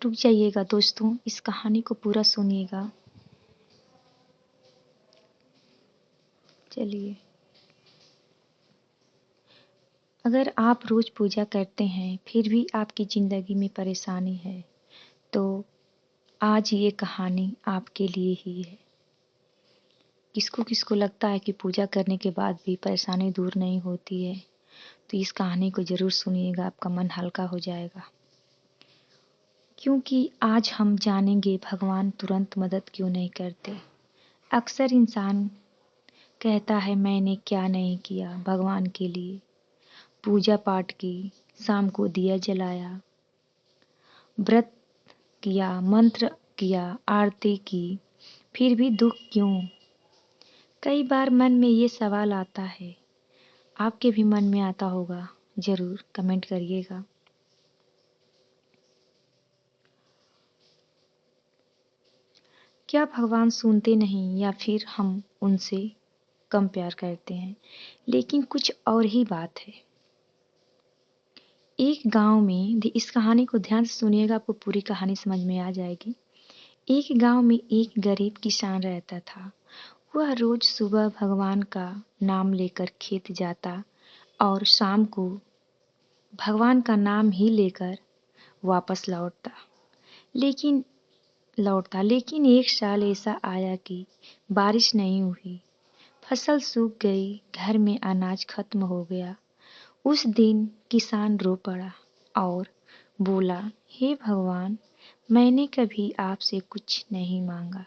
रुक जाइएगा दोस्तों, इस कहानी को पूरा सुनिएगा। चलिए, अगर आप रोज पूजा करते हैं फिर भी आपकी ज़िंदगी में परेशानी है, तो आज ये कहानी आपके लिए ही है। किसको किसको लगता है कि पूजा करने के बाद भी परेशानी दूर नहीं होती है, तो इस कहानी को ज़रूर सुनिएगा, आपका मन हल्का हो जाएगा। क्योंकि आज हम जानेंगे भगवान तुरंत मदद क्यों नहीं करते। अक्सर इंसान कहता है मैंने क्या नहीं किया भगवान के लिए, पूजा पाठ की, शाम को दिया जलाया, व्रत किया, मंत्र किया, आरती की, फिर भी दुख क्यों। कई बार मन में ये सवाल आता है, आपके भी मन में आता होगा, ज़रूर कमेंट करिएगा। क्या भगवान सुनते नहीं या फिर हम उनसे कम प्यार करते हैं। लेकिन कुछ और ही बात है। एक गांव में, इस कहानी को ध्यान से सुनिएगा, आपको पूरी कहानी समझ में आ जाएगी। एक गांव में एक गरीब किसान रहता था। वह रोज सुबह भगवान का नाम लेकर खेत जाता और शाम को भगवान का नाम ही लेकर वापस लेकिन एक साल ऐसा आया कि बारिश नहीं हुई, फसल सूख गई, घर में अनाज खत्म हो गया। उस दिन किसान रो पड़ा और बोला, हे भगवान, मैंने कभी आपसे कुछ नहीं मांगा।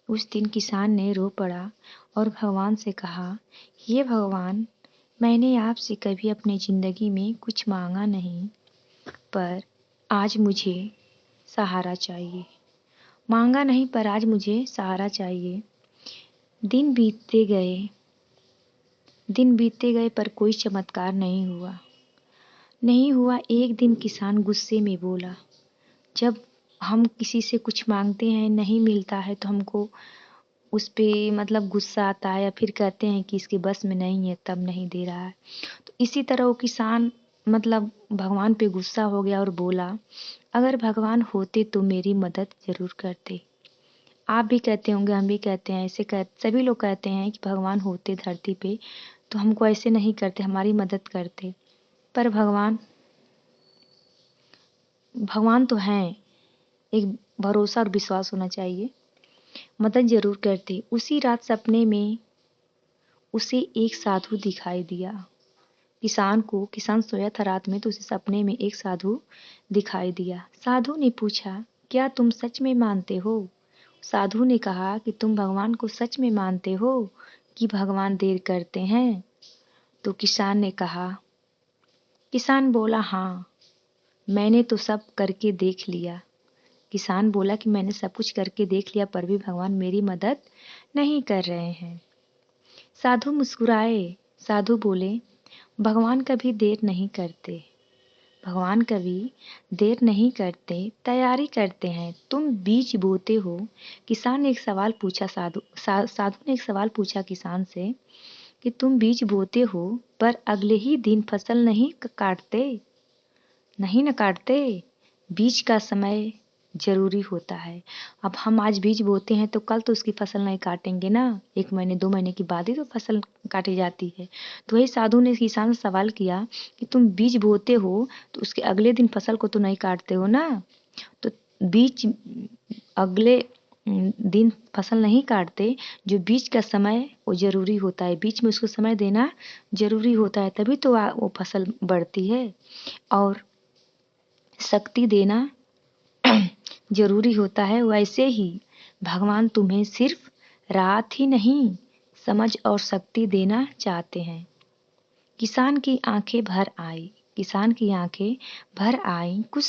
उस दिन किसान ने रो पड़ा और भगवान से कहा, हे भगवान, मैंने आपसे कभी अपनी ज़िंदगी में कुछ मांगा नहीं, पर आज मुझे सहारा चाहिए। मांगा नहीं, पर आज मुझे सहारा चाहिए। दिन बीतते गए पर कोई चमत्कार नहीं हुआ। एक दिन किसान गुस्से में बोला, जब हम किसी से कुछ मांगते हैं नहीं मिलता है तो हमको उस पे गुस्सा आता है या फिर कहते हैं कि इसके बस में नहीं है तब नहीं दे रहा है। तो इसी तरह वो किसान भगवान पे गुस्सा हो गया और बोला, अगर भगवान होते तो मेरी मदद जरूर करते। आप भी कहते होंगे, हम भी कहते हैं, सभी लोग कहते हैं कि भगवान होते धरती पे तो हमको ऐसे नहीं करते, हमारी मदद करते। पर भगवान तो हैं, एक भरोसा और विश्वास होना चाहिए, मदद जरूर करते। उसी रात सपने में उसे एक साधु दिखाई दिया। किसान सोया था रात में, तो उसे सपने में एक साधु दिखाई दिया। साधु ने पूछा, क्या तुम सच में मानते हो? साधु ने कहा कि तुम भगवान को सच में मानते हो कि भगवान देर करते हैं? तो किसान बोला, हाँ, मैंने तो सब करके देख लिया। किसान बोला कि मैंने सब कुछ करके देख लिया पर भी भगवान मेरी मदद नहीं कर रहे हैं। साधु मुस्कुराए। साधु बोले, भगवान कभी देर नहीं करते, तैयारी करते हैं। तुम बीज बोते हो। साधु ने एक सवाल पूछा किसान से कि तुम बीज बोते हो पर अगले ही दिन फसल नहीं न काटते। बीज का समय जरूरी होता है। अब हम आज बीज बोते हैं तो कल तो उसकी फसल नहीं काटेंगे ना, 1 महीने 2 महीने के बाद ही तो फसल काटी जाती है। तो वही साधु ने किसान से सवाल किया कि तुम बीज बोते हो तो उसके अगले दिन फसल को तो नहीं काटते हो ना, तो बीज अगले दिन फसल नहीं काटते। जो बीज का समय वो जरूरी होता है, बीच में उसको समय देना जरूरी होता है, तभी तो वो फसल बढ़ती है। और शक्ति देना जरूरी होता है। वैसे ही भगवान तुम्हें सिर्फ रात ही नहीं, समझ और शक्ति देना चाहते हैं। किसान की आंखें भर आई। कुछ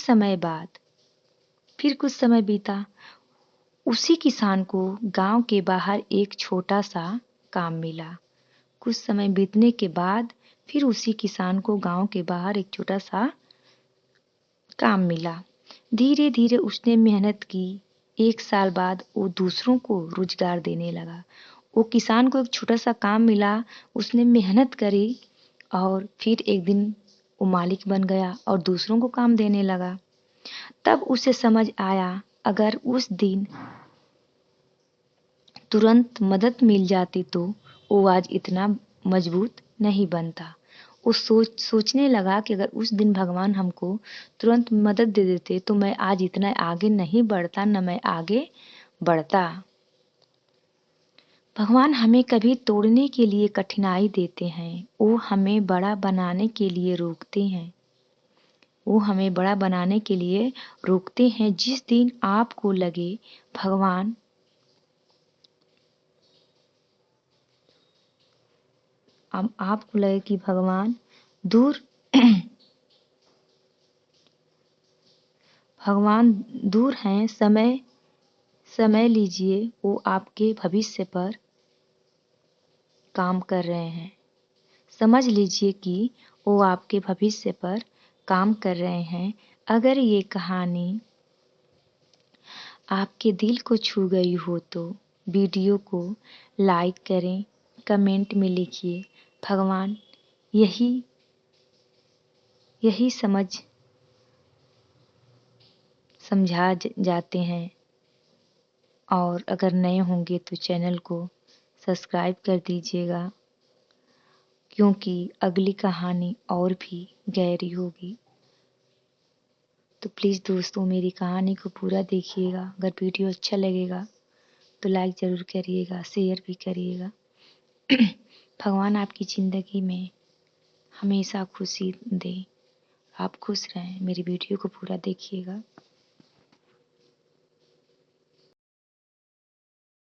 समय बीता। उसी किसान को गांव के बाहर एक छोटा सा काम मिला। कुछ समय बीतने के बाद फिर उसी किसान को गांव के बाहर एक छोटा सा काम मिला। धीरे धीरे उसने मेहनत की। 1 साल बाद वो दूसरों को रोजगार देने लगा। वो किसान को एक छोटा सा काम मिला, उसने मेहनत करी और फिर एक दिन वो मालिक बन गया और दूसरों को काम देने लगा। तब उसे समझ आया, अगर उस दिन तुरंत मदद मिल जाती तो वो आज इतना मजबूत नहीं बनता। वो सोचने लगा कि अगर उस दिन भगवान हमको तुरंत मदद दे देते तो मैं आज इतना आगे नहीं बढ़ता, न मैं आगे बढ़ता। भगवान हमें कभी तोड़ने के लिए कठिनाई देते हैं, वो हमें बड़ा बनाने के लिए रोकते हैं। वो हमें बड़ा बनाने के लिए रोकते हैं। जिस दिन आपको लगे भगवान अब आपको लगे कि भगवान दूर भगवान दूर हैं, समय लीजिए, वो आपके भविष्य पर काम कर रहे हैं। समझ लीजिए कि वो आपके भविष्य पर काम कर रहे हैं। अगर ये कहानी आपके दिल को छू गई हो तो वीडियो को लाइक करें, कमेंट में लिखिए। भगवान यही यही समझा जाते हैं। और अगर नए होंगे तो चैनल को सब्सक्राइब कर दीजिएगा, क्योंकि अगली कहानी और भी गहरी होगी। तो प्लीज़ दोस्तों मेरी कहानी को पूरा देखिएगा। अगर वीडियो अच्छा लगेगा तो लाइक ज़रूर करिएगा, शेयर भी करिएगा। भगवान आपकी ज़िंदगी में हमेशा खुशी दे। आप खुश रहें। मेरी वीडियो को पूरा देखिएगा।